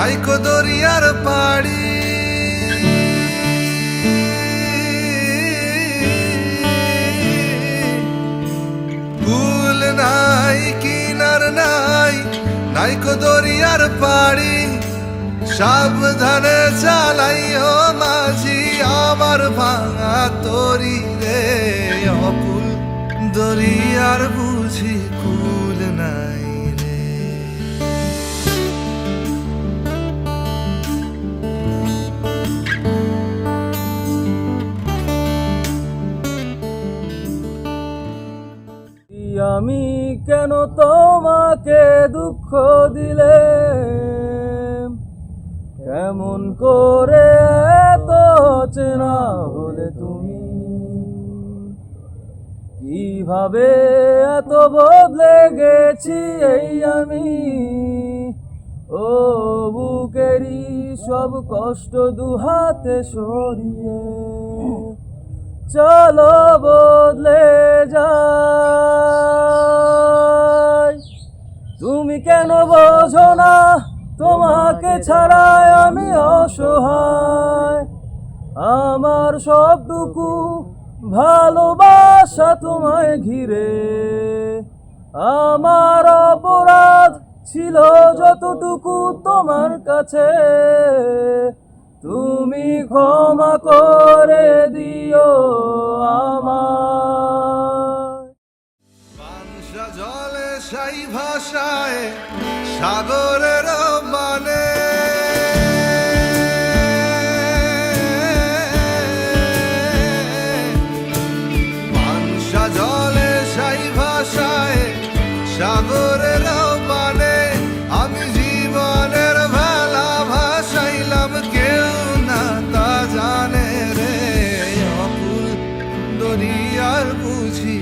নাইকো দরিয়ার পাড়ি, কুল নাই কিনার নাই, নাইকো দরিয়ার পাড়ি। সাবধানে চালাইও মাঝি আমার ভাঙা তরি রে, অকুল দরিয়ার বুঝি কুল নাই রে। আমি কেন তোমাকে দুঃখ দিলে, কেমন করে এত চেনা হলে তুমি, কিভাবে এত বদলে গেছি এই আমি। ও বুকেরই সব কষ্ট দুহাতে সরিয়ে চলো বদলে যাই। তুমি কেন বোঝো না তোমাকে ছাড়াই আমি অসহায়, আমার সবটুকু ভালোবাসা তোমায় ঘিরে। আমার অপরাধ ছিল যতটুকু তোমার কাছে, তুমি ক্ষমা করে দিও আমায়। পানসা জলে সাই ভাষায় সাগরের মানে, পানসা জলে সাই ভাষায় সাগরের মানে। আমি জীবনের ভেলা ভাসাইলাম, কেউ না তা জানে রে, অকুল দরিয়ার বুঝি